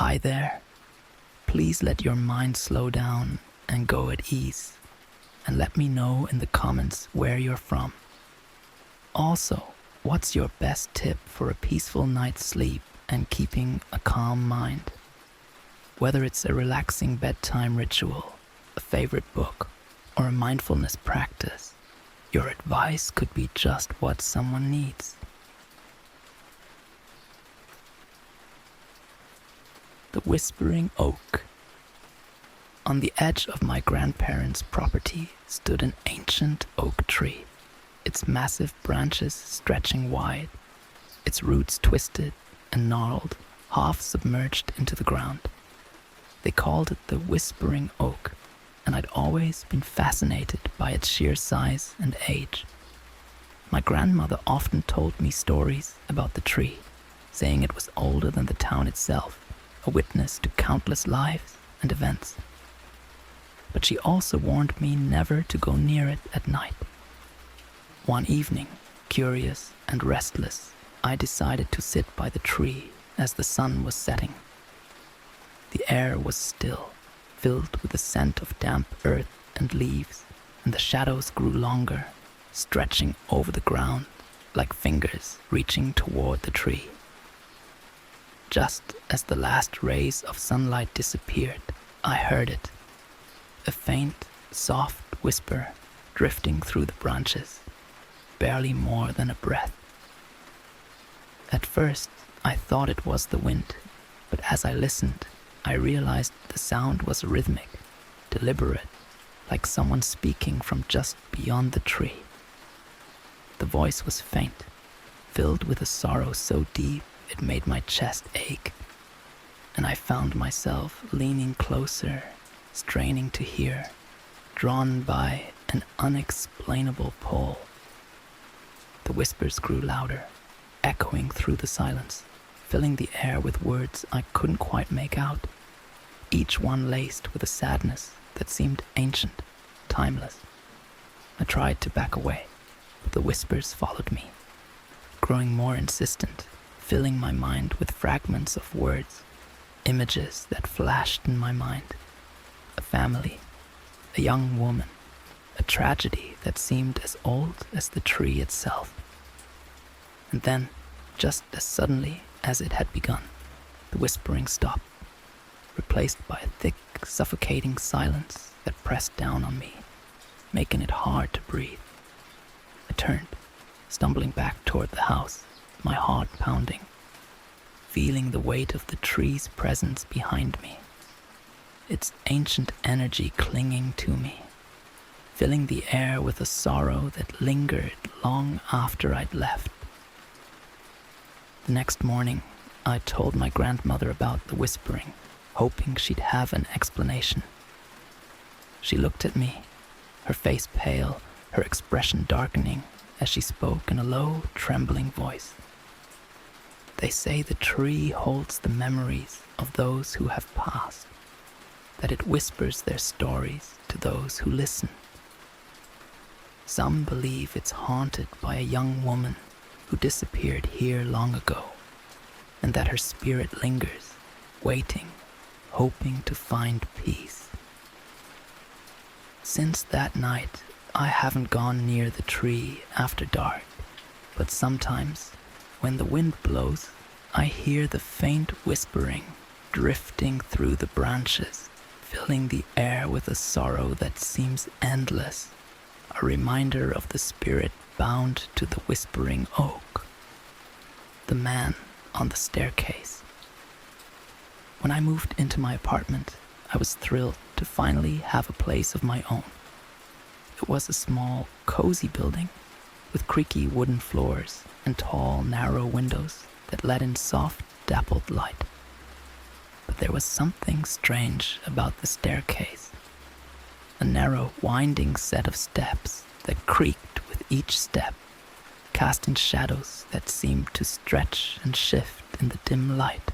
Hi there. Please let your mind slow down and go at ease, and let me know in the comments where you're from. Also, what's your best tip for a peaceful night's sleep and keeping a calm mind? Whether it's a relaxing bedtime ritual, a favorite book, or a mindfulness practice, your advice could be just what someone needs. The Whispering Oak. On the edge of my grandparents' property stood an ancient oak tree, its massive branches stretching wide, its roots twisted and gnarled, half submerged into the ground. They called it the Whispering Oak, and I'd always been fascinated by its sheer size and age. My grandmother often told me stories about the tree, saying it was older than the town itself, a witness to countless lives and events. But she also warned me never to go near it at night. One evening, curious and restless, I decided to sit by the tree as the sun was setting. The air was still, filled with the scent of damp earth and leaves, and the shadows grew longer, stretching over the ground like fingers reaching toward the tree. Just as the last rays of sunlight disappeared, I heard it, a faint, soft whisper drifting through the branches, barely more than a breath. At first, I thought it was the wind, but as I listened, I realized the sound was rhythmic, deliberate, like someone speaking from just beyond the tree. The voice was faint, filled with a sorrow so deep it made my chest ache, and I found myself leaning closer, straining to hear, drawn by an unexplainable pull. The whispers grew louder, echoing through the silence, filling the air with words I couldn't quite make out, each one laced with a sadness that seemed ancient, timeless. I tried to back away, but the whispers followed me, growing more insistent, filling my mind with fragments of words, images that flashed in my mind. A family, a young woman, a tragedy that seemed as old as the tree itself. And then, just as suddenly as it had begun, the whispering stopped, replaced by a thick, suffocating silence that pressed down on me, making it hard to breathe. I turned, stumbling back toward the house, my heart pounding, feeling the weight of the tree's presence behind me, its ancient energy clinging to me, filling the air with a sorrow that lingered long after I'd left. The next morning, I told my grandmother about the whispering, hoping she'd have an explanation. She looked at me, her face pale, her expression darkening as she spoke in a low, trembling voice. They say the tree holds the memories of those who have passed, that it whispers their stories to those who listen. Some believe it's haunted by a young woman who disappeared here long ago, and that her spirit lingers, waiting, hoping to find peace. Since that night, I haven't gone near the tree after dark, but sometimes, when the wind blows, I hear the faint whispering drifting through the branches, filling the air with a sorrow that seems endless, a reminder of the spirit bound to the Whispering Oak. The man on the staircase. When I moved into my apartment, I was thrilled to finally have a place of my own. It was a small, cozy building with creaky wooden floors and tall, narrow windows that let in soft, dappled light. But there was something strange about the staircase. A narrow, winding set of steps that creaked with each step, casting shadows that seemed to stretch and shift in the dim light.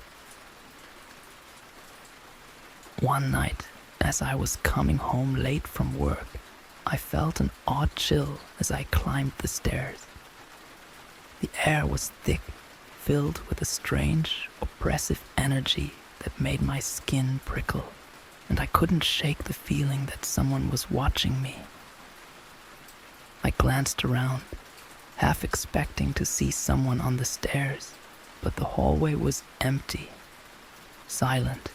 One night, as I was coming home late from work, I felt an odd chill as I climbed the stairs. The air was thick, filled with a strange, oppressive energy that made my skin prickle, and I couldn't shake the feeling that someone was watching me. I glanced around, half expecting to see someone on the stairs, but the hallway was empty, silent.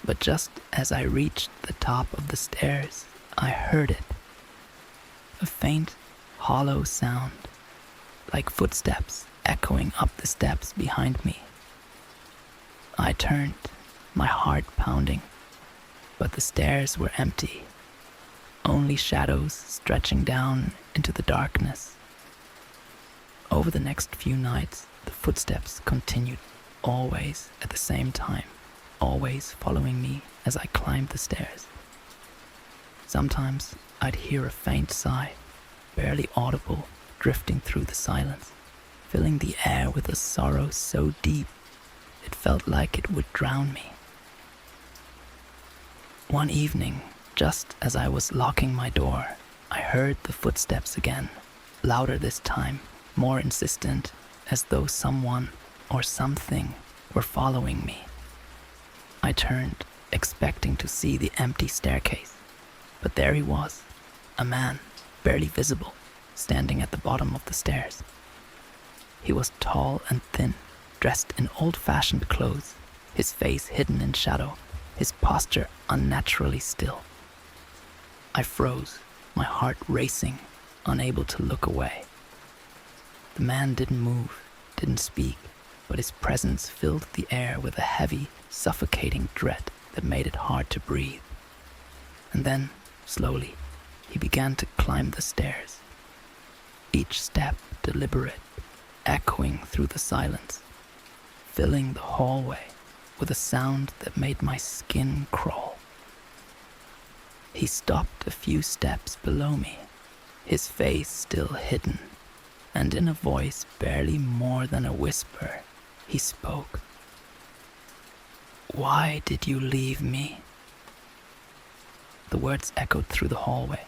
But just as I reached the top of the stairs, I heard it. A faint, hollow sound, like footsteps echoing up the steps behind me. I turned, my heart pounding, but the stairs were empty, only shadows stretching down into the darkness. Over the next few nights, the footsteps continued, always at the same time, always following me as I climbed the stairs. Sometimes I'd hear a faint sigh, barely audible, drifting through the silence, filling the air with a sorrow so deep it felt like it would drown me. One evening, just as I was locking my door, I heard the footsteps again, louder this time, more insistent, as though someone or something were following me. I turned, expecting to see the empty staircase, but there he was, a man, barely visible, standing at the bottom of the stairs. He was tall and thin, dressed in old-fashioned clothes, his face hidden in shadow, his posture unnaturally still. I froze, my heart racing, unable to look away. The man didn't move, didn't speak, but his presence filled the air with a heavy, suffocating dread that made it hard to breathe. And then, slowly, he began to climb the stairs, each step deliberate, echoing through the silence, filling the hallway with a sound that made my skin crawl. He stopped a few steps below me, his face still hidden, and in a voice barely more than a whisper, he spoke. "Why did you leave me?" The words echoed through the hallway,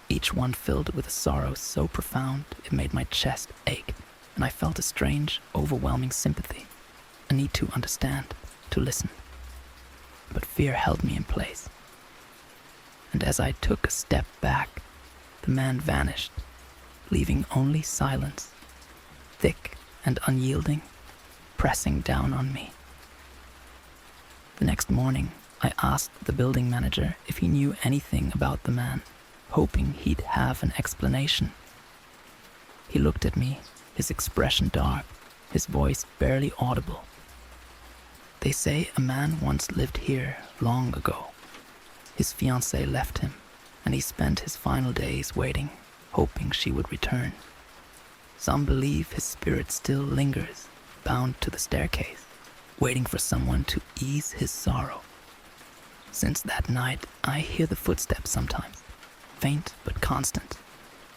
each one filled with a sorrow so profound it made my chest ache, and I felt a strange, overwhelming sympathy, a need to understand, to listen. But fear held me in place. And as I took a step back, the man vanished, leaving only silence, thick and unyielding, pressing down on me. The next morning, I asked the building manager if he knew anything about the man, hoping he'd have an explanation. He looked at me, his expression dark, his voice barely audible. "They say a man once lived here long ago. His fiancée left him, and he spent his final days waiting, hoping she would return. Some believe his spirit still lingers, bound to the staircase, waiting for someone to ease his sorrow. Since that night, I hear the footsteps sometimes, faint but constant,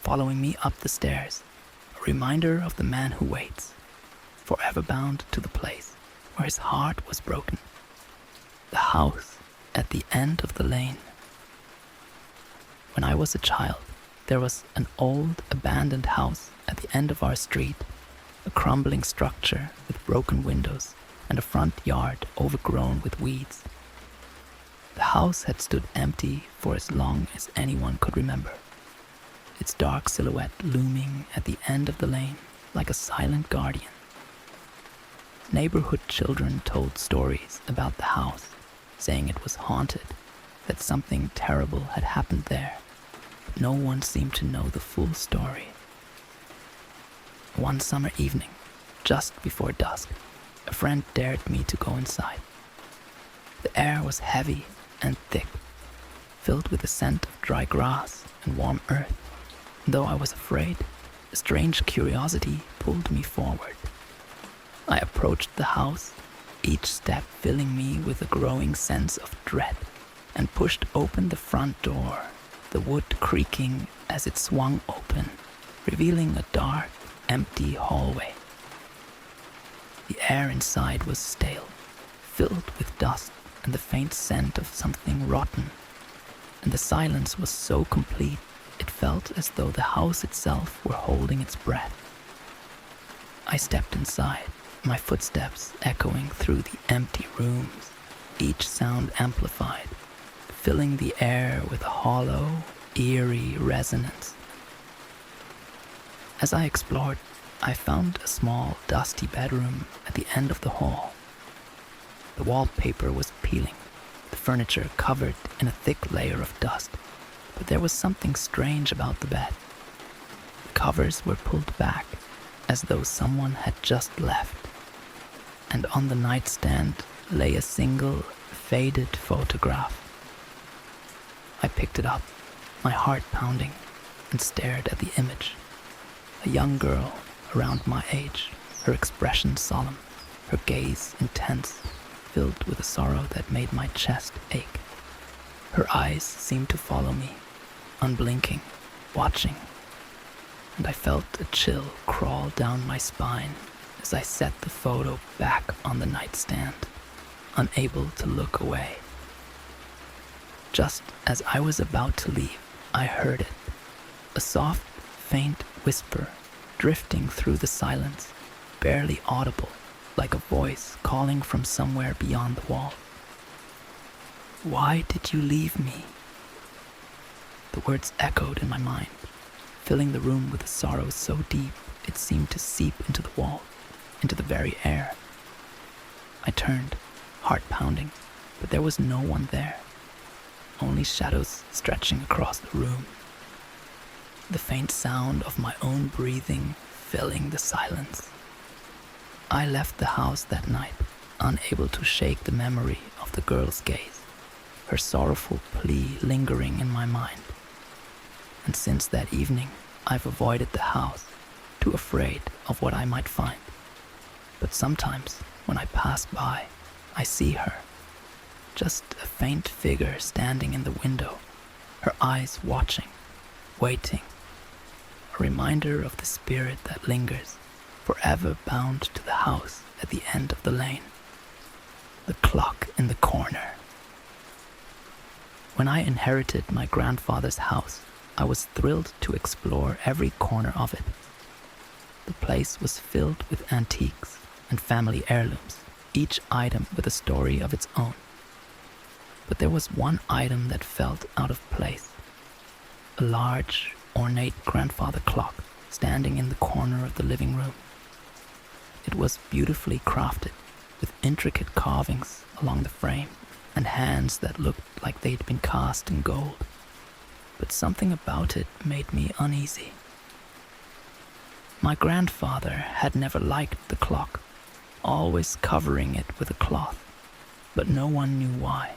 following me up the stairs, a reminder of the man who waits, forever bound to the place where his heart was broken, the house at the end of the lane. When I was a child, there was an old, abandoned house at the end of our street, a crumbling structure with broken windows and a front yard overgrown with weeds. The house had stood empty for as long as anyone could remember, its dark silhouette looming at the end of the lane like a silent guardian. Neighborhood children told stories about the house, saying it was haunted, that something terrible had happened there, but no one seemed to know the full story. One summer evening, just before dusk, a friend dared me to go inside. The air was heavy and thick, filled with the scent of dry grass and warm earth. And though I was afraid, a strange curiosity pulled me forward. I approached the house, each step filling me with a growing sense of dread, and pushed open the front door, the wood creaking as it swung open, revealing a dark, empty hallway. The air inside was stale, filled with dust and the faint scent of something rotten, and the silence was so complete it felt as though the house itself were holding its breath. I stepped inside, my footsteps echoing through the empty rooms, each sound amplified, filling the air with a hollow, eerie resonance. As I explored, I found a small, dusty bedroom at the end of the hall. The wallpaper was peeling, the furniture covered in a thick layer of dust, but there was something strange about the bed. The covers were pulled back, as though someone had just left, and on the nightstand lay a single, faded photograph. I picked it up, my heart pounding, and stared at the image. A young girl, around my age, her expression solemn, her gaze intense, filled with a sorrow that made my chest ache. Her eyes seemed to follow me, unblinking, watching, and I felt a chill crawl down my spine as I set the photo back on the nightstand, unable to look away. Just as I was about to leave, I heard it, a soft, faint whisper drifting through the silence, barely audible, like a voice calling from somewhere beyond the wall. "Why did you leave me?" The words echoed in my mind, filling the room with a sorrow so deep it seemed to seep into the wall, into the very air. I turned, heart pounding, but there was no one there, only shadows stretching across the room. The faint sound of my own breathing filling the silence. I left the house that night, unable to shake the memory of the girl's gaze, her sorrowful plea lingering in my mind. And since that evening, I've avoided the house, too afraid of what I might find. But sometimes, when I pass by, I see her, just a faint figure standing in the window, her eyes watching, waiting, a reminder of the spirit that lingers, forever bound to the house at the end of the lane. The clock in the corner. When I inherited my grandfather's house, I was thrilled to explore every corner of it. The place was filled with antiques and family heirlooms, each item with a story of its own. But there was one item that felt out of place. A large, ornate grandfather clock standing in the corner of the living room. It was beautifully crafted, with intricate carvings along the frame and hands that looked like they'd been cast in gold. But something about it made me uneasy. My grandfather had never liked the clock, always covering it with a cloth, but no one knew why.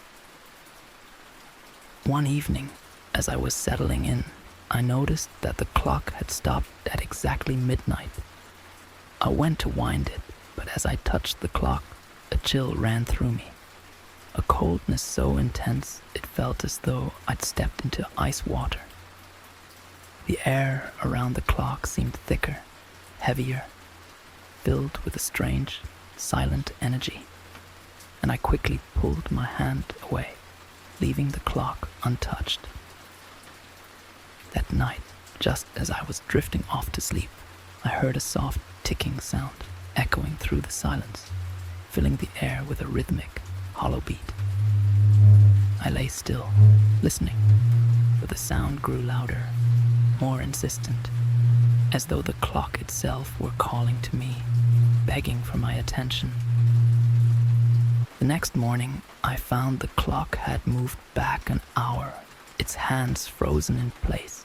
One evening, as I was settling in, I noticed that the clock had stopped at exactly midnight. I went to wind it, but as I touched the clock, a chill ran through me. A coldness so intense it felt as though I'd stepped into ice water. The air around the clock seemed thicker, heavier, filled with a strange, silent energy, and I quickly pulled my hand away, leaving the clock untouched. That night, just as I was drifting off to sleep, I heard a soft ticking sound echoing through the silence, filling the air with a rhythmic, hollow beat. I lay still, listening, but the sound grew louder, more insistent, as though the clock itself were calling to me, begging for my attention. The next morning, I found the clock had moved back an hour, its hands frozen in place,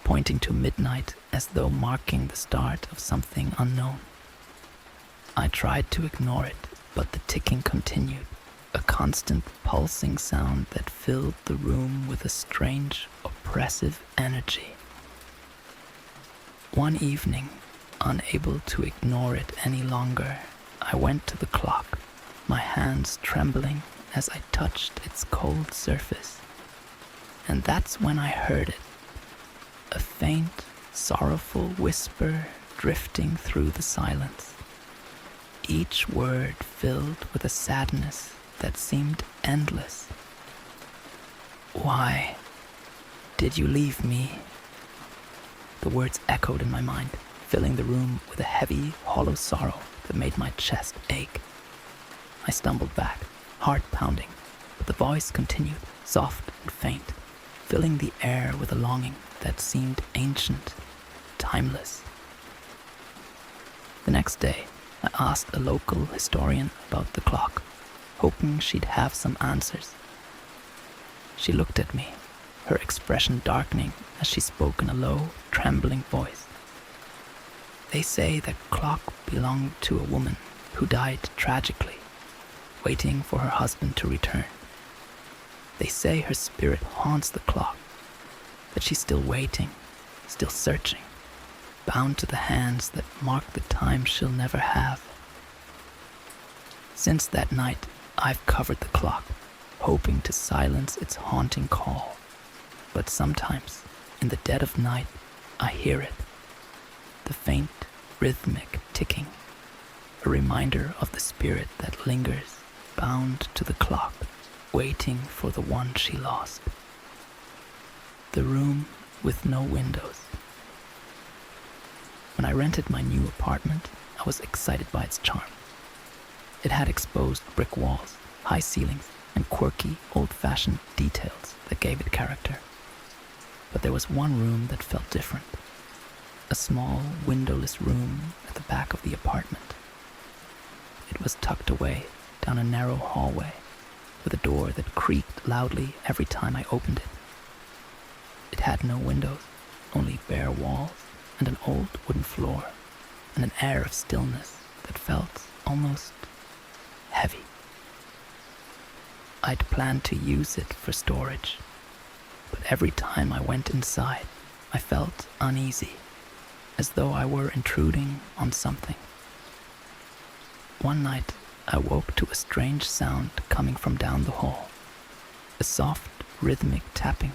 pointing to midnight as though marking the start of something unknown. I tried to ignore it, but the ticking continued, a constant pulsing sound that filled the room with a strange, oppressive energy. One evening, unable to ignore it any longer, I went to the clock, my hands trembling as I touched its cold surface. And that's when I heard it, a faint, sorrowful whisper drifting through the silence, each word filled with a sadness that seemed endless. "Why did you leave me?" The words echoed in my mind, filling the room with a heavy, hollow sorrow that made my chest ache. I stumbled back, heart pounding, but the voice continued, soft and faint, filling the air with a longing that seemed ancient, timeless. The next day, I asked a local historian about the clock, hoping she'd have some answers. She looked at me, her expression darkening as she spoke in a low, trembling voice. They say the clock belonged to a woman who died tragically, waiting for her husband to return. They say her spirit haunts the clock, that she's still waiting, still searching, bound to the hands that mark the time she'll never have. Since that night, I've covered the clock, hoping to silence its haunting call. But sometimes, in the dead of night, I hear it. The faint, rhythmic ticking, a reminder of the spirit that lingers, bound to the clock, waiting for the one she lost. The room with no windows. When I rented my new apartment, I was excited by its charm. It had exposed brick walls, high ceilings, and quirky, old-fashioned details that gave it character. But there was one room that felt different. A small, windowless room at the back of the apartment. It was tucked away down a narrow hallway with a door that creaked loudly every time I opened it. It had no windows, only bare walls and an old wooden floor and an air of stillness that felt almost heavy. I'd planned to use it for storage, but every time I went inside, I felt uneasy, as though I were intruding on something. One night, I woke to a strange sound coming from down the hall, a soft, rhythmic tapping,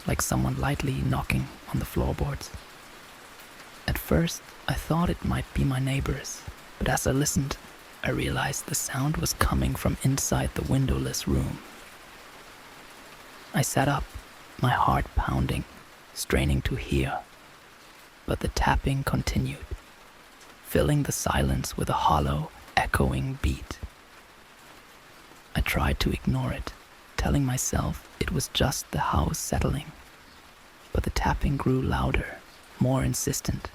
like someone lightly knocking on the floorboards. At first, I thought it might be my neighbors, but as I listened, I realized the sound was coming from inside the windowless room. I sat up, my heart pounding, straining to hear, but the tapping continued, filling the silence with a hollow, echoing beat. I tried to ignore it, telling myself it was just the house settling, but the tapping grew louder, more insistent,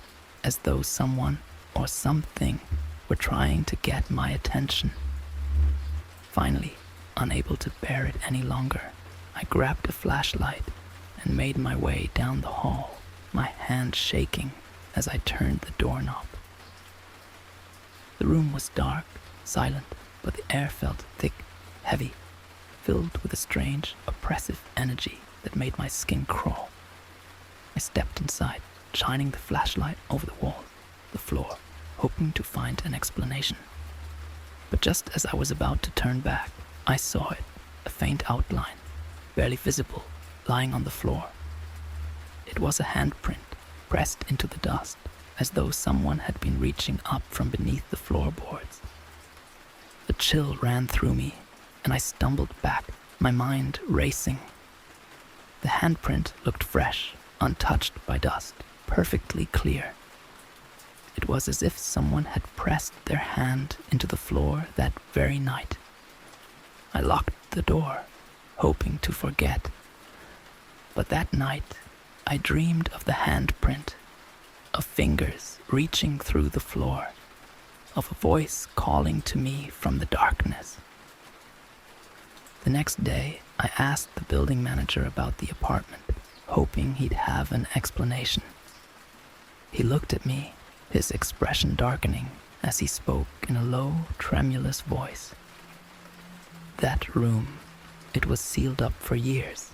as though someone or something were trying to get my attention. Finally, unable to bear it any longer, I grabbed a flashlight and made my way down the hall, my hand shaking as I turned the doorknob. The room was dark, silent, but the air felt thick, heavy, filled with a strange, oppressive energy that made my skin crawl. I stepped inside, shining the flashlight over the walls, the floor, hoping to find an explanation. But just as I was about to turn back, I saw it, a faint outline, barely visible, lying on the floor. It was a handprint, pressed into the dust, as though someone had been reaching up from beneath the floorboards. A chill ran through me, and I stumbled back, my mind racing. The handprint looked fresh, untouched by dust, perfectly clear. It was as if someone had pressed their hand into the floor that very night. I locked the door, hoping to forget. But that night, I dreamed of the handprint, of fingers reaching through the floor, of a voice calling to me from the darkness. The next day, I asked the building manager about the apartment, hoping he'd have an explanation. He looked at me, his expression darkening as he spoke in a low, tremulous voice. That room, it was sealed up for years.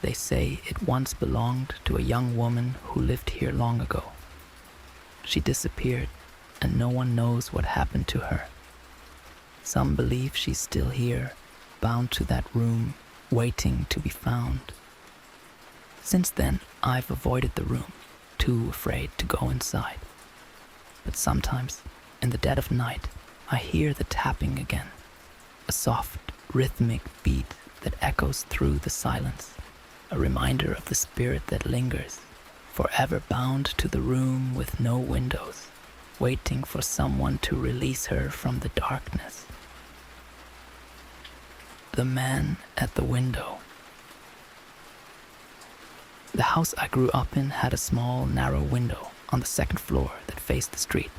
They say it once belonged to a young woman who lived here long ago. She disappeared, and no one knows what happened to her. Some believe she's still here, bound to that room, waiting to be found. Since then, I've avoided the room, too afraid to go inside. But sometimes, in the dead of night, I hear the tapping again, a soft, rhythmic beat that echoes through the silence, a reminder of the spirit that lingers, forever bound to the room with no windows, waiting for someone to release her from the darkness. The man at the window. The house I grew up in had a small, narrow window on the second floor that faced the street.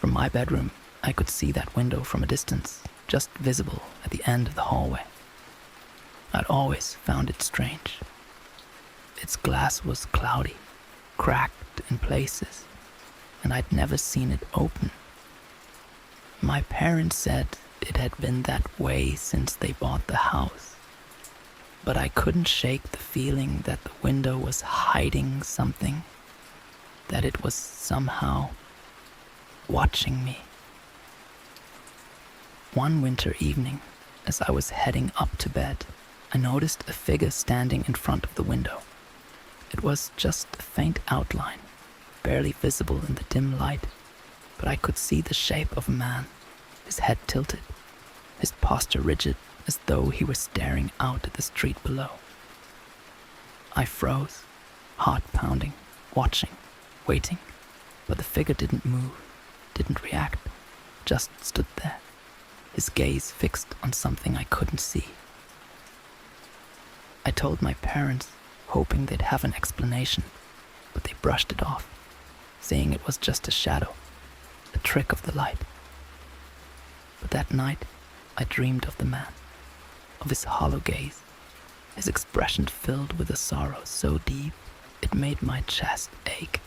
From my bedroom, I could see that window from a distance, just visible at the end of the hallway. I'd always found it strange. Its glass was cloudy, cracked in places, and I'd never seen it open. My parents said it had been that way since they bought the house, but I couldn't shake the feeling that the window was hiding something, that it was somehow watching me. One winter evening, as I was heading up to bed, I noticed a figure standing in front of the window. It was just a faint outline, barely visible in the dim light, but I could see the shape of a man, his head tilted, his posture rigid as though he were staring out at the street below. I froze, heart pounding, watching, waiting, but the figure didn't move, didn't react, just stood there, his gaze fixed on something I couldn't see. I told my parents, hoping they'd have an explanation, but they brushed it off, saying it was just a shadow, a trick of the light. But that night, I dreamed of the man, of his hollow gaze, his expression filled with a sorrow so deep it made my chest ache.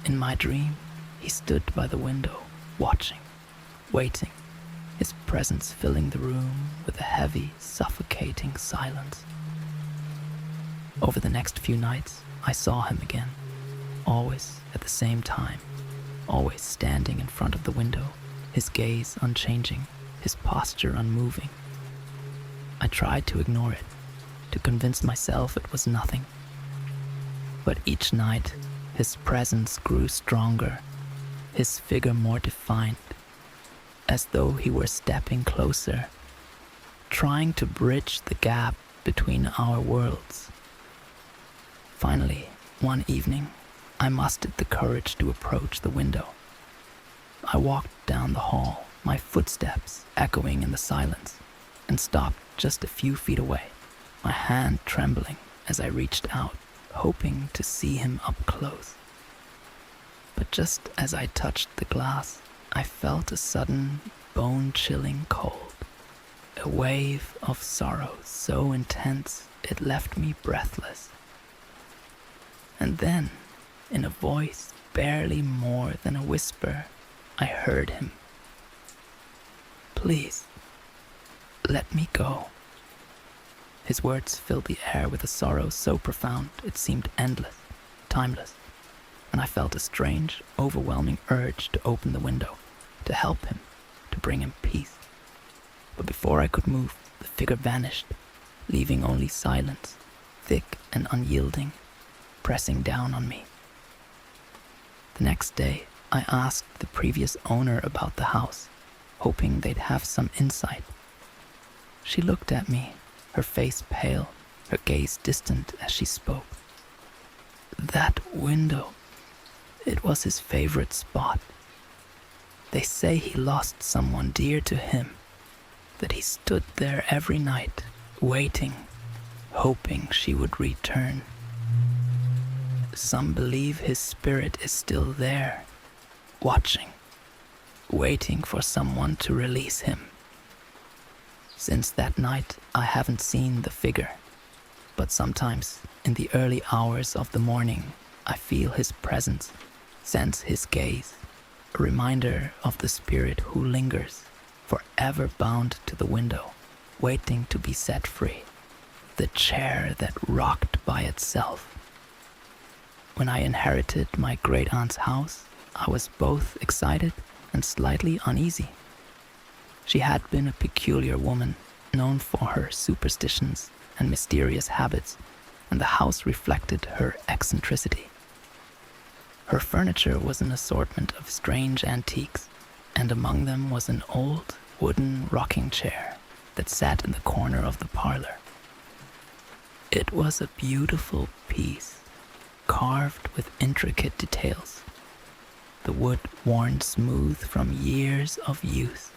In my dream, he stood by the window, watching, waiting, his presence filling the room with a heavy, suffocating silence. Over the next few nights, I saw him again, always at the same time, always standing in front of the window, his gaze unchanging, his posture unmoving. I tried to ignore it, to convince myself it was nothing. But each night, his presence grew stronger, his figure more defined, as though he were stepping closer, trying to bridge the gap between our worlds. Finally, one evening, I mustered the courage to approach the window. I walked down the hall, my footsteps echoing in the silence, and stopped just a few feet away, my hand trembling as I reached out, hoping to see him up close. But just as I touched the glass, I felt a sudden, bone-chilling cold, a wave of sorrow so intense it left me breathless. And then, in a voice barely more than a whisper, I heard him. "Please, let me go." His words filled the air with a sorrow so profound it seemed endless, timeless, and I felt a strange, overwhelming urge to open the window, to help him, to bring him peace. But before I could move, the figure vanished, leaving only silence, thick and unyielding, pressing down on me. The next day, I asked the previous owner about the house, hoping they'd have some insight. She looked at me, her face pale, her gaze distant as she spoke. "That window, it was his favorite spot. They say he lost someone dear to him, that he stood there every night, waiting, hoping she would return. Some believe his spirit is still there, watching, waiting for someone to release him. Since that night, I haven't seen the figure, but sometimes, in the early hours of the morning, I feel his presence, sense his gaze, a reminder of the spirit who lingers, forever bound to the window, waiting to be set free, the chair that rocked by itself. When I inherited my great-aunt's house, I was both excited and slightly uneasy. She had been a peculiar woman, known for her superstitions and mysterious habits, and the house reflected her eccentricity. Her furniture was an assortment of strange antiques, and among them was an old wooden rocking chair that sat in the corner of the parlor. It was a beautiful piece, carved with intricate details. the wood worn smooth from years of use.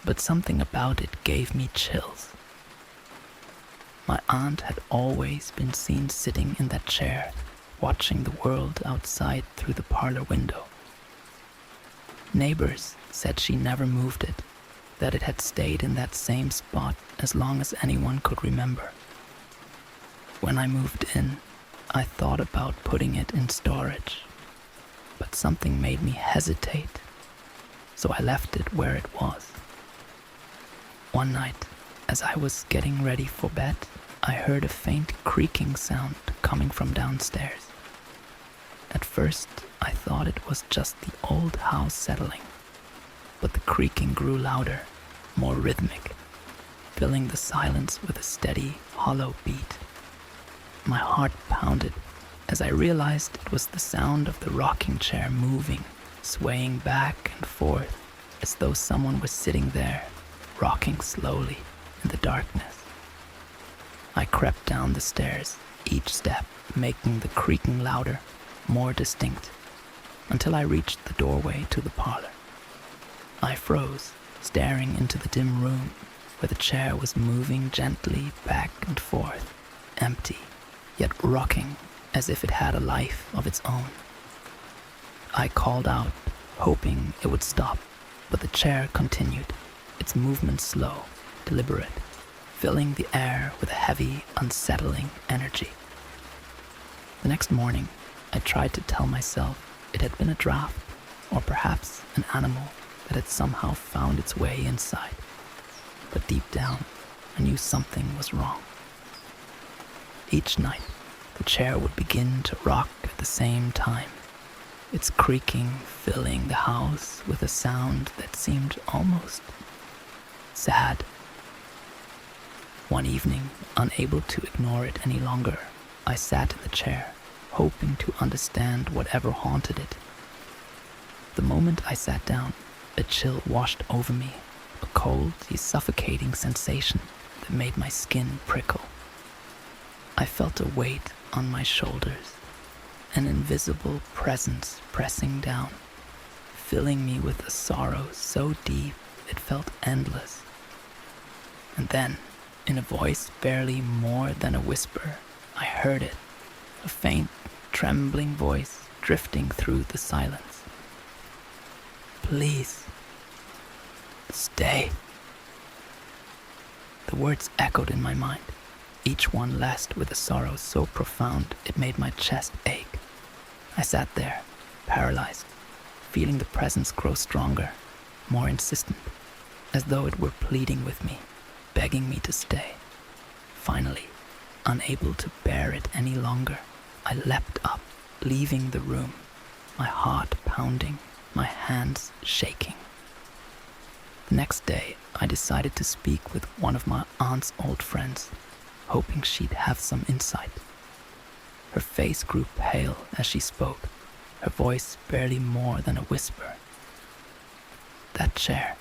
But something about it gave me chills. My aunt had always been seen sitting in that chair, watching the world outside through the parlor window. Neighbors said she never moved it, that it had stayed in that same spot as long as anyone could remember. When I moved in, I thought about putting it in storage, but something made me hesitate, so I left it where it was. One night, as I was getting ready for bed, I heard a faint creaking sound coming from downstairs. At first, I thought it was just the old house settling, but the creaking grew louder, more rhythmic, filling the silence with a steady, hollow beat. My heart pounded as I realized it was the sound of the rocking chair moving, swaying back and forth, as though someone was sitting there, rocking slowly in the darkness. I crept down the stairs, each step making the creaking louder, more distinct, until I reached the doorway to the parlor. I froze, staring into the dim room where the chair was moving gently back and forth, empty, yet rocking as if it had a life of its own. I called out, hoping it would stop, but the chair continued, its movement slow, deliberate, filling the air with a heavy, unsettling energy. The next morning, I tried to tell myself it had been a draft, or perhaps an animal that had somehow found its way inside. But deep down, I knew something was wrong. Each night, the chair would begin to rock at the same time, its creaking filling the house with a sound that seemed almost sad. One evening, unable to ignore it any longer, I sat in the chair, hoping to understand whatever haunted it. The moment I sat down, a chill washed over me, a cold, suffocating sensation that made my skin prickle. I felt a weight on my shoulders, an invisible presence pressing down, filling me with a sorrow so deep it felt endless. And then, in a voice barely more than a whisper, I heard it, a faint, trembling voice drifting through the silence. Please, stay. The words echoed in my mind, each one laced with a sorrow so profound it made my chest ache. I sat there, paralyzed, feeling the presence grow stronger, more insistent, as though it were pleading with me, begging me to stay. Finally, unable to bear it any longer, I leapt up, leaving the room, my heart pounding, my hands shaking. The next day, I decided to speak with one of my aunt's old friends, hoping she'd have some insight. Her face grew pale as she spoke, her voice barely more than a whisper. That chair,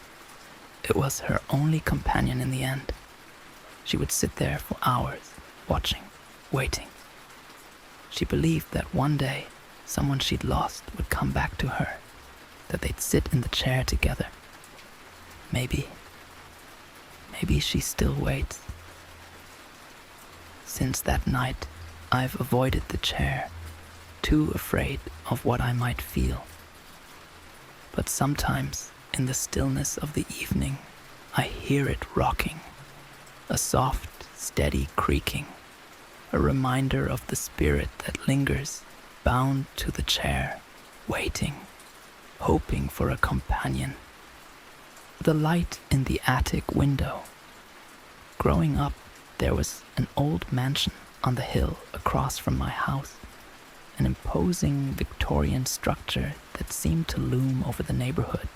it was her only companion in the end. She would sit there for hours, watching, waiting. She believed that one day, someone she'd lost would come back to her, that they'd sit in the chair together. Maybe she still waits. Since that night, I've avoided the chair, too afraid of what I might feel. But sometimes, in the stillness of the evening, I hear it rocking, a soft, steady creaking, a reminder of the spirit that lingers, bound to the chair, waiting, hoping for a companion. The light in the attic window. Growing up, there was an old mansion on the hill across from my house, an imposing Victorian structure that seemed to loom over the neighborhood.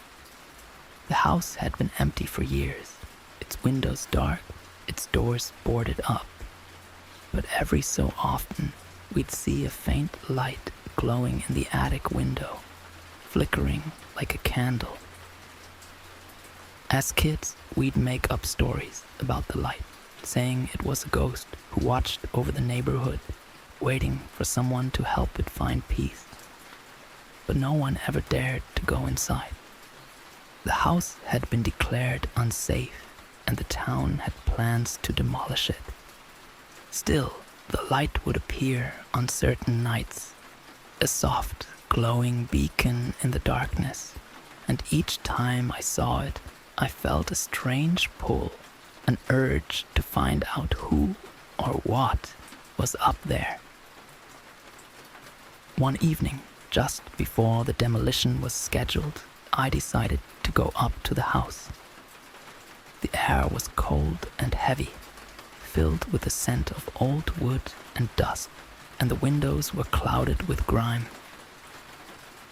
The house had been empty for years, its windows dark, its doors boarded up. But every so often, we'd see a faint light glowing in the attic window, flickering like a candle. As kids, we'd make up stories about the light, saying it was a ghost who watched over the neighborhood, waiting for someone to help it find peace. but no one ever dared to go inside. The house had been declared unsafe, and the town had plans to demolish it. Still, the light would appear on certain nights, a soft, glowing beacon in the darkness, and each time I saw it, I felt a strange pull, an urge to find out who or what was up there. One evening, just before the demolition was scheduled, I decided to go up to the house. The air was cold and heavy, filled with the scent of old wood and dust, and the windows were clouded with grime,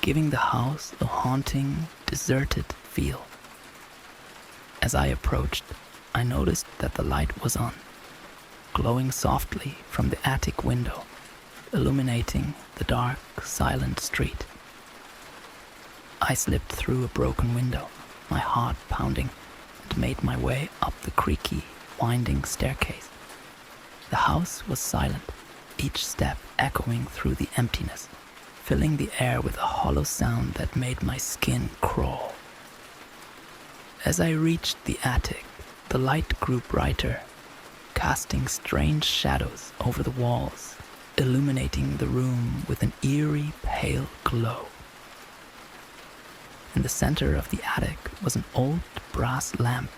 giving the house a haunting, deserted feel. As I approached, I noticed that the light was on, glowing softly from the attic window, illuminating the dark, silent street. I slipped through a broken window, my heart pounding, and made my way up the creaky, winding staircase. The house was silent, each step echoing through the emptiness, filling the air with a hollow sound that made my skin crawl. As I reached the attic, the light grew brighter, casting strange shadows over the walls, illuminating the room with an eerie, pale glow. In the center of the attic was an old brass lamp,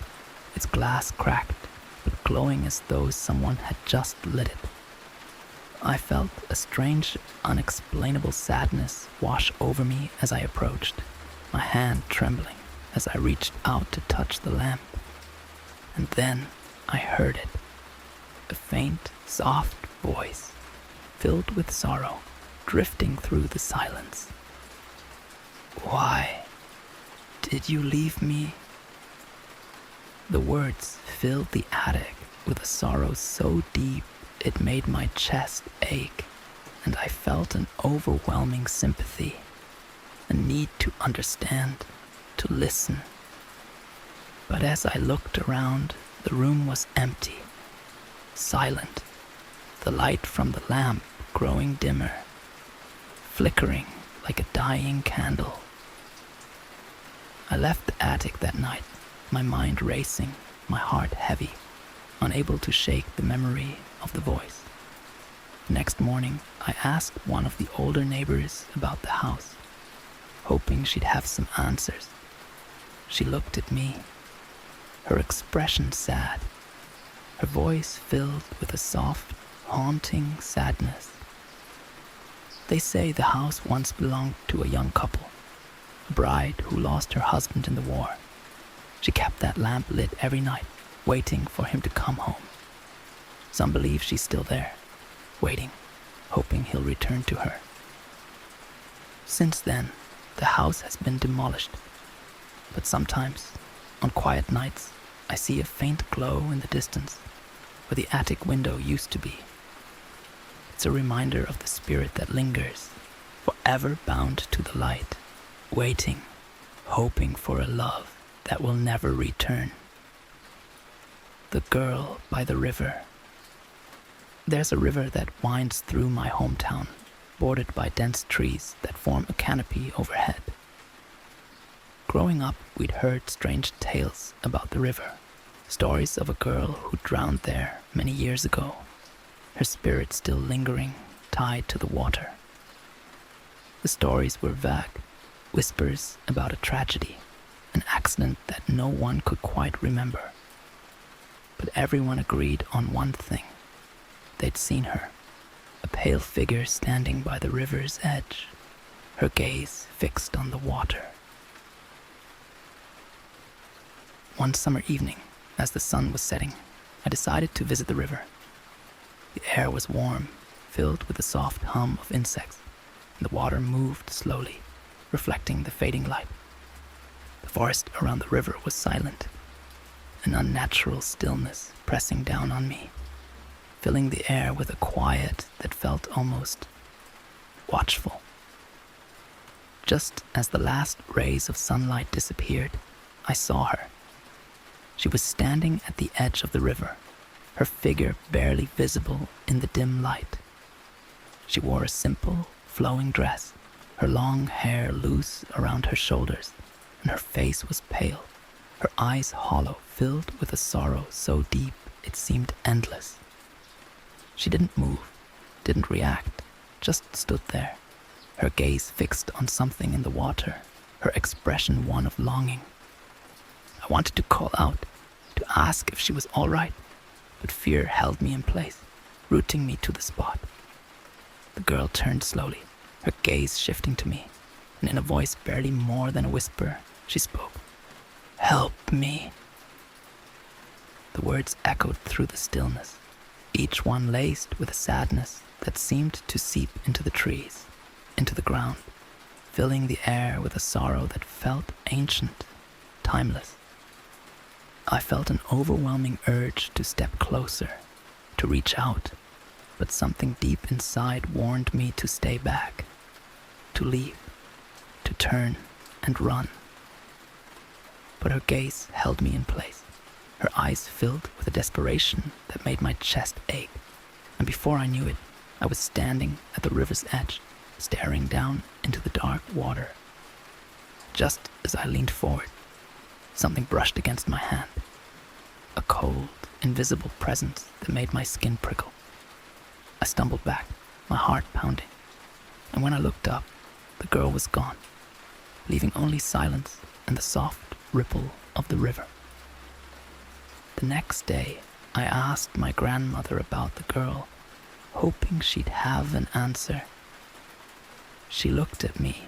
its glass cracked, but glowing as though someone had just lit it. I felt a strange, unexplainable sadness wash over me as I approached, my hand trembling as I reached out to touch the lamp. And then I heard it, a faint, soft voice, filled with sorrow, drifting through the silence. "Why did you leave me?" The words filled the attic with a sorrow so deep it made my chest ache, and I felt an overwhelming sympathy, a need to understand, to listen. But as I looked around, the room was empty, silent, the light from the lamp growing dimmer, flickering like a dying candle. I left the attic that night, my mind racing, my heart heavy, unable to shake the memory of the voice. Next morning, I asked one of the older neighbors about the house, hoping she'd have some answers. She looked at me, her expression sad, her voice filled with a soft, haunting sadness. "They say the house once belonged to a young couple, a bride who lost her husband in the war. She kept that lamp lit every night, waiting for him to come home. Some believe she's still there, waiting, hoping he'll return to her. Since then, the house has been demolished, but sometimes, on quiet nights, I see a faint glow in the distance, where the attic window used to be. It's a reminder of the spirit that lingers, forever bound to the light, waiting, hoping for a love that will never return." The girl by the river. There's a river that winds through my hometown, bordered by dense trees that form a canopy overhead. Growing up, we'd heard strange tales about the river, stories of a girl who drowned there many years ago, her spirit still lingering, tied to the water. The stories were vague, whispers about a tragedy, an accident that no one could quite remember. But everyone agreed on one thing. They'd seen her, a pale figure standing by the river's edge, her gaze fixed on the water. One summer evening, as the sun was setting, I decided to visit the river. The air was warm, filled with the soft hum of insects, and the water moved slowly, reflecting the fading light. The forest around the river was silent, an unnatural stillness pressing down on me, filling the air with a quiet that felt almost watchful. Just as the last rays of sunlight disappeared, I saw her. She was standing at the edge of the river, her figure barely visible in the dim light. She wore a simple, flowing dress, her long hair loose around her shoulders, and her face was pale, her eyes hollow, filled with a sorrow so deep it seemed endless. She didn't move, didn't react, just stood there, her gaze fixed on something in the water, her expression one of longing. I wanted to call out, to ask if she was all right, but fear held me in place, rooting me to the spot. The girl turned slowly, her gaze shifting to me, and in a voice barely more than a whisper, she spoke. "Help me." The words echoed through the stillness, each one laced with a sadness that seemed to seep into the trees, into the ground, filling the air with a sorrow that felt ancient, timeless. I felt an overwhelming urge to step closer, to reach out, but something deep inside warned me to stay back, to leave, to turn and run. But her gaze held me in place, her eyes filled with a desperation that made my chest ache, and before I knew it, I was standing at the river's edge, staring down into the dark water. Just as I leaned forward, something brushed against my hand, a cold, invisible presence that made my skin prickle. I stumbled back, my heart pounding, and when I looked up, the girl was gone, leaving only silence and the soft ripple of the river. The next day, I asked my grandmother about the girl, hoping she'd have an answer. She looked at me,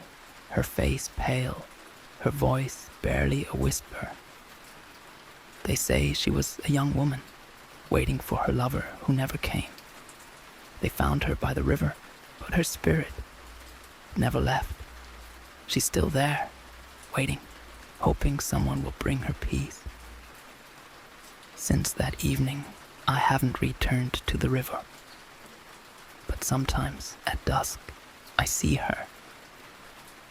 her face pale, her voice barely a whisper. They say she was a young woman, waiting for her lover who never came. They found her by the river, but her spirit never left. She's still there, waiting, hoping someone will bring her peace. Since that evening, I haven't returned to the river. But sometimes, at dusk, I see her.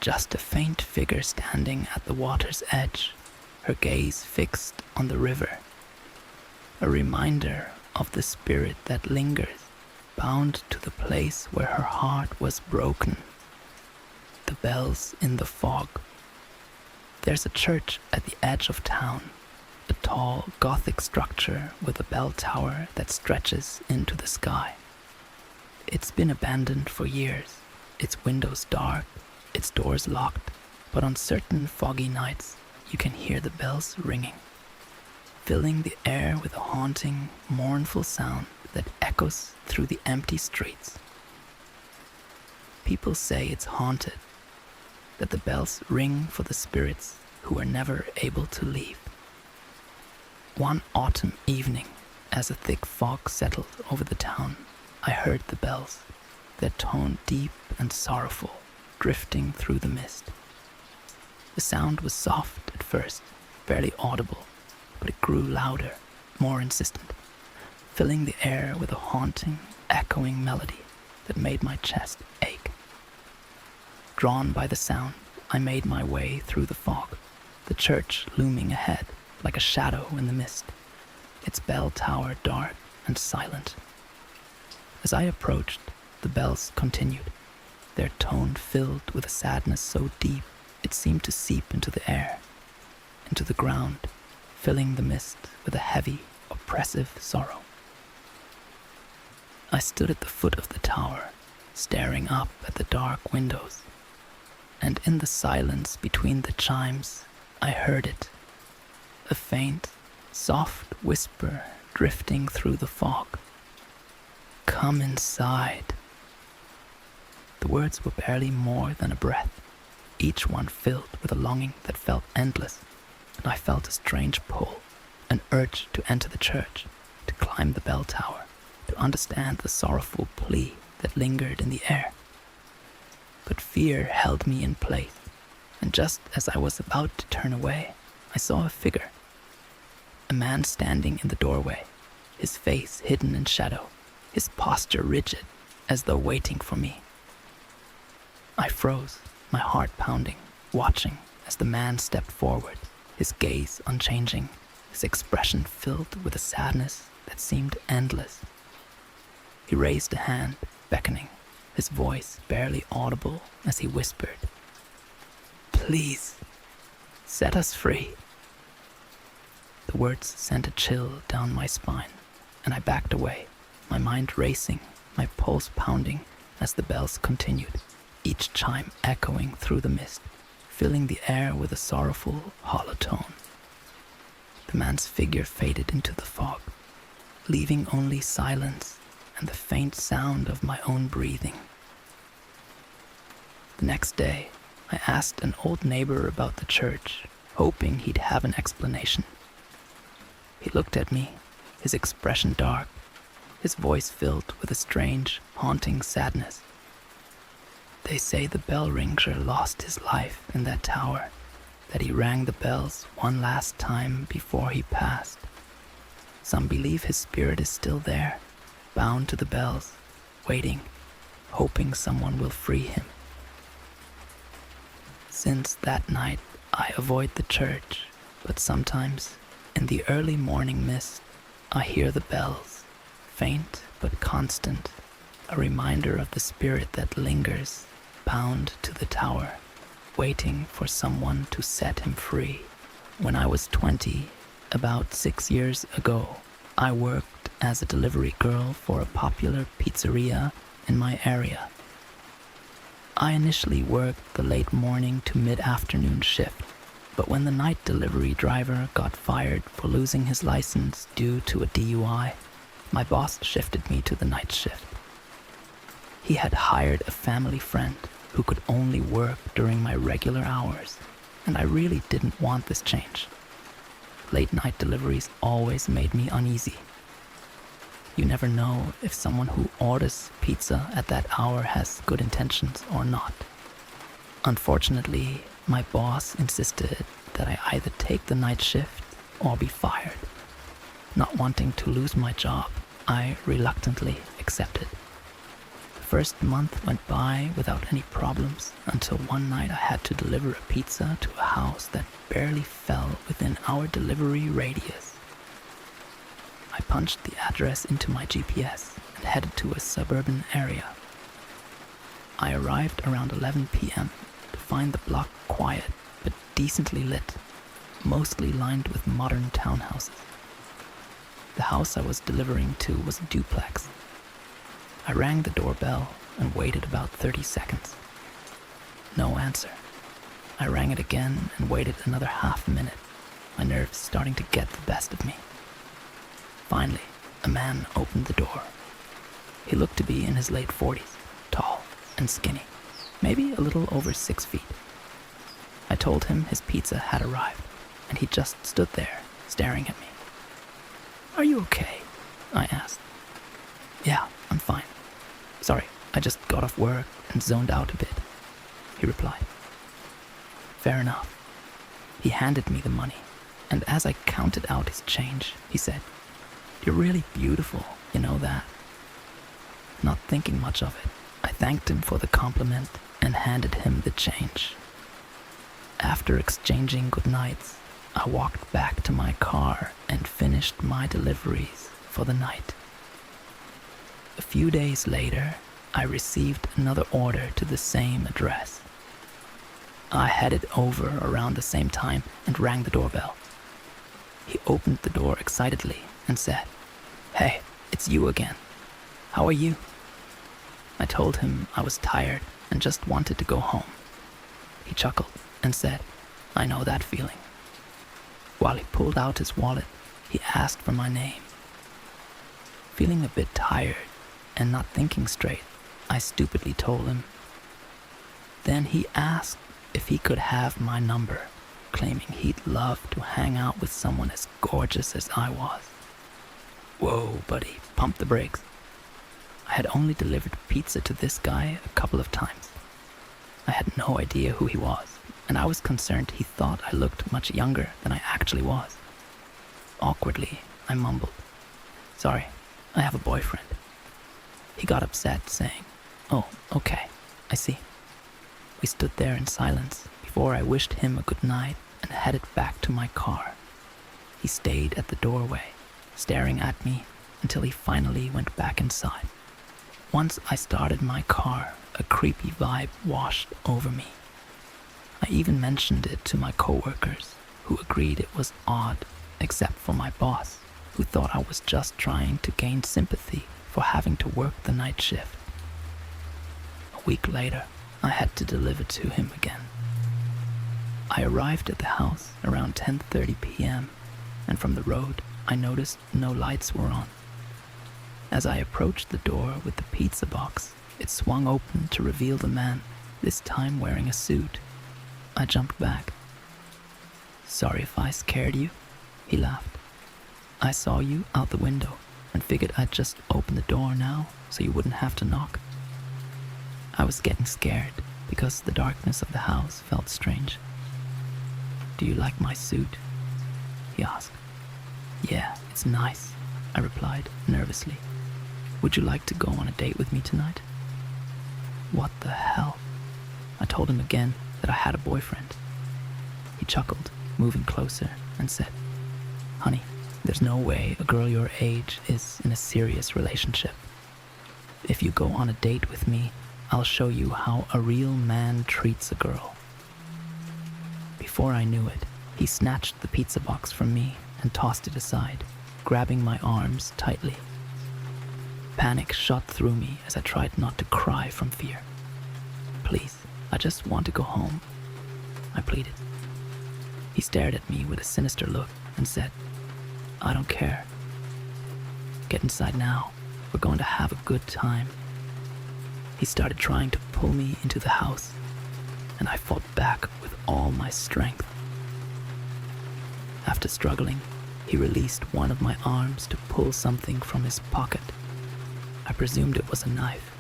Just a faint figure standing at the water's edge, her gaze fixed on the river. A reminder of the spirit that lingers, bound to the place where her heart was broken. The bells in the fog. There's a church at the edge of town, a tall Gothic structure with a bell tower that stretches into the sky. It's been abandoned for years, its windows dark, its doors locked, but on certain foggy nights you can hear the bells ringing, filling the air with a haunting, mournful sound that echoes through the empty streets. People say it's haunted, that the bells ring for the spirits who are never able to leave. One autumn evening, as a thick fog settled over the town, I heard the bells, their tone deep and sorrowful, drifting through the mist. The sound was soft at first, barely audible, but it grew louder, more insistent, filling the air with a haunting, echoing melody that made my chest ache. Drawn by the sound, I made my way through the fog, the church looming ahead like a shadow in the mist, its bell tower dark and silent. As I approached, the bells continued, their tone filled with a sadness so deep it seemed to seep into the air, into the ground, filling the mist with a heavy, oppressive sorrow. I stood at the foot of the tower, staring up at the dark windows, and in the silence between the chimes, I heard it, a faint, soft whisper drifting through the fog. "Come inside." The words were barely more than a breath, each one filled with a longing that felt endless, and I felt a strange pull, an urge to enter the church, to climb the bell tower, to understand the sorrowful plea that lingered in the air. But fear held me in place, and just as I was about to turn away, I saw a figure. A man standing in the doorway, his face hidden in shadow, his posture rigid, as though waiting for me. I froze, my heart pounding, watching as the man stepped forward, his gaze unchanging, his expression filled with a sadness that seemed endless. He raised a hand, beckoning, his voice barely audible as he whispered, "Please, set us free." The words sent a chill down my spine, and I backed away, my mind racing, my pulse pounding as the bells continued, each chime echoing through the mist, filling the air with a sorrowful, hollow tone. The man's figure faded into the fog, leaving only silence and the faint sound of my own breathing. The next day, I asked an old neighbor about the church, hoping he'd have an explanation. He looked at me, his expression dark, his voice filled with a strange, haunting sadness. "They say the bell ringer lost his life in that tower, that he rang the bells one last time before he passed. Some believe his spirit is still there, bound to the bells, waiting, hoping someone will free him. Since that night, I avoid the church, but sometimes, in the early morning mist, I hear the bells, faint but constant, a reminder of the spirit that lingers, bound to the tower, waiting for someone to set him free. When I was 20, about 6 years ago, I worked as a delivery girl for a popular pizzeria in my area. I initially worked the late morning to mid-afternoon shift, but when the night delivery driver got fired for losing his license due to a DUI, my boss shifted me to the night shift. He had hired a family friend who could only work during my regular hours, and I really didn't want this change. Late night deliveries always made me uneasy. You never know if someone who orders pizza at that hour has good intentions or not. Unfortunately, my boss insisted that I either take the night shift or be fired. Not wanting to lose my job, I reluctantly accepted. The first month went by without any problems until one night I had to deliver a pizza to a house that barely fell within our delivery radius. I punched the address into my GPS and headed to a suburban area. I arrived around 11 p.m. to find the block quiet but decently lit, mostly lined with modern townhouses. The house I was delivering to was a duplex. I rang the doorbell and waited about 30 seconds. No answer. I rang it again and waited another half a minute, my nerves starting to get the best of me. Finally, a man opened the door. He looked to be in his late 40s, tall and skinny, maybe a little over 6 feet. I told him his pizza had arrived, and he just stood there, staring at me. "Are you okay?" I asked. "Yeah, I'm fine. Sorry, I just got off work and zoned out a bit," he replied. Fair enough. He handed me the money, and as I counted out his change, he said, "You're really beautiful, you know that." Not thinking much of it, I thanked him for the compliment and handed him the change. After exchanging goodnights, I walked back to my car and finished my deliveries for the night. A few days later, I received another order to the same address. I headed over around the same time and rang the doorbell. He opened the door excitedly and said, "Hey, it's you again. How are you?" I told him I was tired and just wanted to go home. He chuckled and said, "I know that feeling." While he pulled out his wallet, he asked for my name. Feeling a bit tired and not thinking straight, I stupidly told him. Then he asked if he could have my number, claiming he'd love to hang out with someone as gorgeous as I was. Whoa, buddy, pump the brakes. I had only delivered pizza to this guy a couple of times. I had no idea who he was, and I was concerned he thought I looked much younger than I actually was. Awkwardly, I mumbled, "Sorry, I have a boyfriend." He got upset, saying, "Oh, okay, I see." We stood there in silence before I wished him a good night and headed back to my car. He stayed at the doorway, staring at me until he finally went back inside. Once I started my car, a creepy vibe washed over me. I even mentioned it to my coworkers, who agreed it was odd, except for my boss, who thought I was just trying to gain sympathy for having to work the night shift. A week later, I had to deliver to him again. I arrived at the house around 10:30 p.m., and from the road, I noticed no lights were on. As I approached the door with the pizza box, it swung open to reveal the man, this time wearing a suit. I jumped back. "Sorry if I scared you," he laughed. "I saw you out the window and figured I'd just open the door now so you wouldn't have to knock." I was getting scared because the darkness of the house felt strange. "Do you like my suit?" he asked. "Yeah, it's nice," I replied nervously. "Would you like to go on a date with me tonight?" "What the hell?" I told him again that I had a boyfriend. He chuckled, moving closer, and said, "Honey, there's no way a girl your age is in a serious relationship. If you go on a date with me, I'll show you how a real man treats a girl." Before I knew it, he snatched the pizza box from me and tossed it aside, grabbing my arms tightly. Panic shot through me as I tried not to cry from fear. "Please, I just want to go home," I pleaded. He stared at me with a sinister look and said, "I don't care. Get inside now. We're going to have a good time." He started trying to pull me into the house, and I fought back with all my strength. After struggling, he released one of my arms to pull something from his pocket. I presumed it was a knife.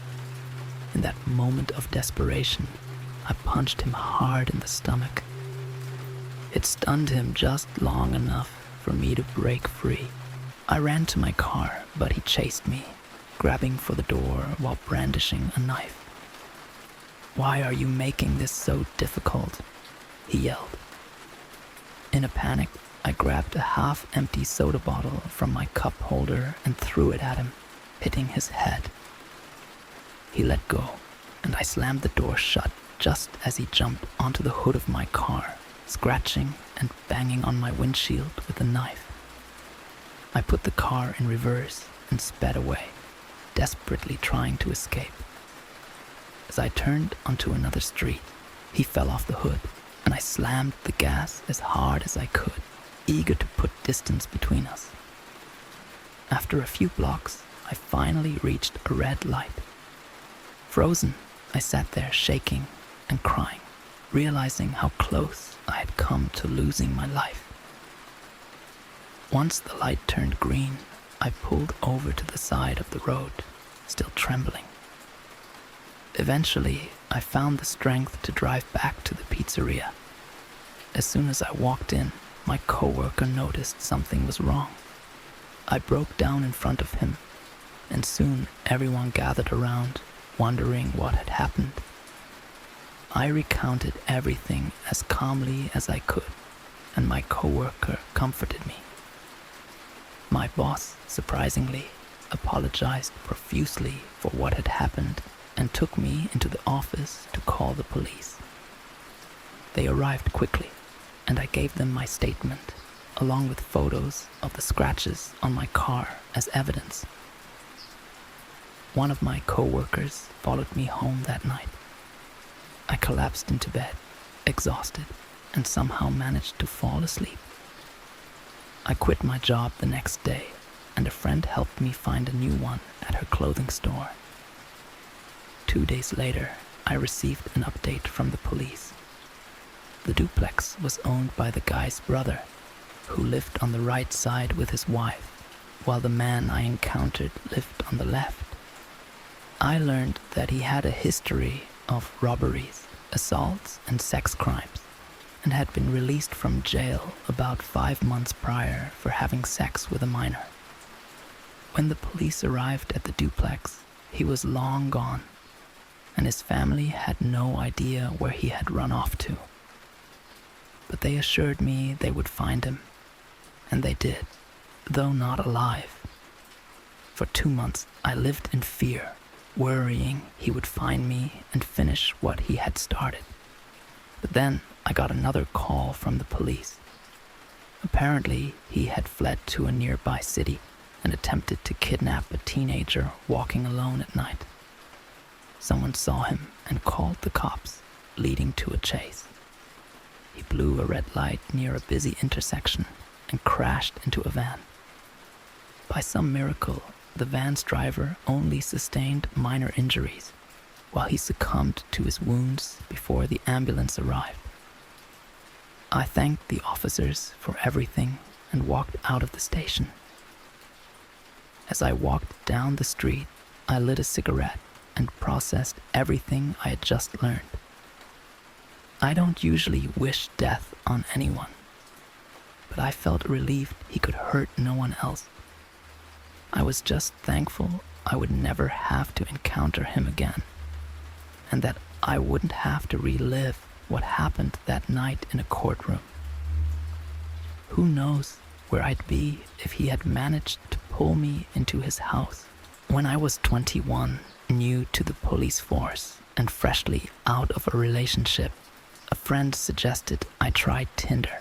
In that moment of desperation, I punched him hard in the stomach. It stunned him just long enough for me to break free. I ran to my car, but he chased me, grabbing for the door while brandishing a knife. "Why are you making this so difficult?" he yelled. In a panic, I grabbed a half-empty soda bottle from my cup holder and threw it at him, hitting his head. He let go, and I slammed the door shut just as he jumped onto the hood of my car, scratching and banging on my windshield with the knife. I put the car in reverse and sped away, desperately trying to escape. As I turned onto another street, he fell off the hood, and I slammed the gas as hard as I could, eager to put distance between us. After a few blocks, I finally reached a red light. Frozen, I sat there shaking and crying, realizing how close I had come to losing my life. Once the light turned green, I pulled over to the side of the road, still trembling. Eventually, I found the strength to drive back to the pizzeria. As soon as I walked in, my coworker noticed something was wrong. I broke down in front of him, and soon everyone gathered around, wondering what had happened. I recounted everything as calmly as I could, and my coworker comforted me. My boss, surprisingly, apologized profusely for what had happened and took me into the office to call the police. They arrived quickly, and I gave them my statement, along with photos of the scratches on my car as evidence. One of my coworkers followed me home that night. I collapsed into bed, exhausted, and somehow managed to fall asleep. I quit my job the next day, and a friend helped me find a new one at her clothing store. 2 days later, I received an update from the police. The duplex was owned by the guy's brother, who lived on the right side with his wife, while the man I encountered lived on the left. I learned that he had a history of robberies, assaults, and sex crimes, and had been released from jail about 5 months prior for having sex with a minor. When the police arrived at the duplex, he was long gone, and his family had no idea where he had run off to. But they assured me they would find him, and they did, though not alive. For 2 months, I lived in fear, worrying he would find me and finish what he had started. But then I got another call from the police. Apparently, he had fled to a nearby city and attempted to kidnap a teenager walking alone at night. Someone saw him and called the cops, leading to a chase. He blew a red light near a busy intersection and crashed into a van. By some miracle, the van's driver only sustained minor injuries, while he succumbed to his wounds before the ambulance arrived. I thanked the officers for everything and walked out of the station. As I walked down the street, I lit a cigarette and processed everything I had just learned. I don't usually wish death on anyone, but I felt relieved he could hurt no one else. I was just thankful I would never have to encounter him again, and that I wouldn't have to relive what happened that night in a courtroom. Who knows where I'd be if he had managed to pull me into his house. When I was 21, new to the police force and freshly out of a relationship, a friend suggested I try Tinder.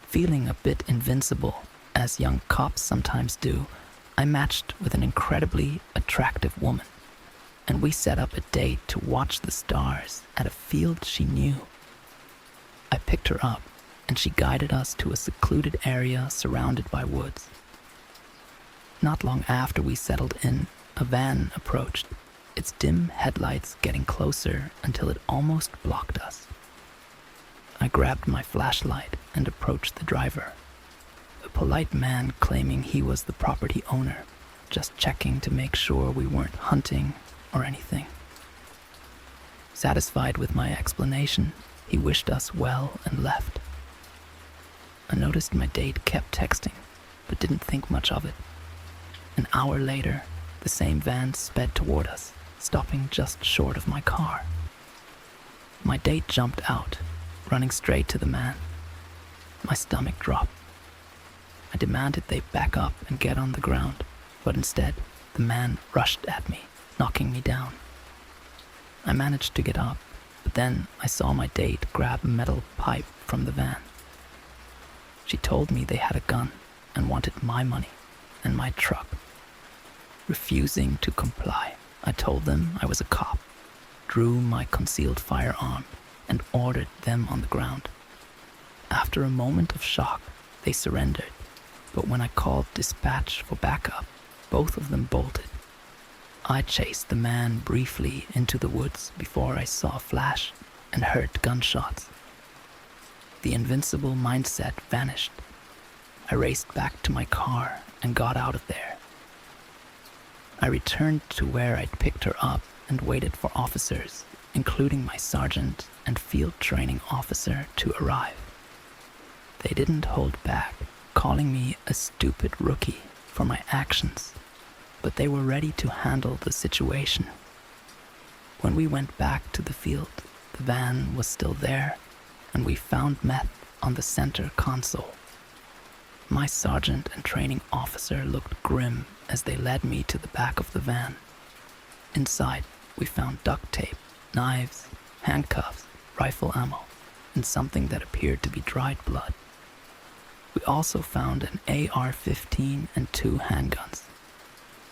Feeling a bit invincible, as young cops sometimes do, I matched with an incredibly attractive woman, and we set up a date to watch the stars at a field she knew. I picked her up, and she guided us to a secluded area surrounded by woods. Not long after we settled in, a van approached, its dim headlights getting closer until it almost blocked us. I grabbed my flashlight and approached the driver, a polite man claiming he was the property owner, just checking to make sure we weren't hunting or anything. Satisfied with my explanation, he wished us well and left. I noticed my date kept texting, but didn't think much of it. An hour later, the same van sped toward us, stopping just short of my car. My date jumped out, running straight to the man. My stomach dropped. I demanded they back up and get on the ground, but instead, the man rushed at me, knocking me down. I managed to get up, but then I saw my date grab a metal pipe from the van. She told me they had a gun and wanted my money and my truck. Refusing to comply, I told them I was a cop, drew my concealed firearm, and ordered them on the ground. After a moment of shock, they surrendered, but when I called dispatch for backup, both of them bolted. I chased the man briefly into the woods before I saw a flash and heard gunshots. The invincible mindset vanished. I raced back to my car and got out of there. I returned to where I'd picked her up and waited for officers, including my sergeant and field training officer, to arrive. They didn't hold back, calling me a stupid rookie for my actions, but they were ready to handle the situation. When we went back to the field, the van was still there, and we found meth on the center console. My sergeant and training officer looked grim as they led me to the back of the van. Inside, we found duct tape, knives, handcuffs, rifle ammo, and something that appeared to be dried blood. We also found an AR-15 and 2 handguns.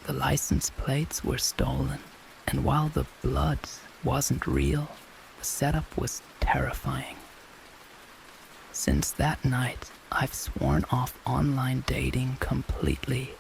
The license plates were stolen, and while the blood wasn't real, the setup was terrifying. Since that night, I've sworn off online dating completely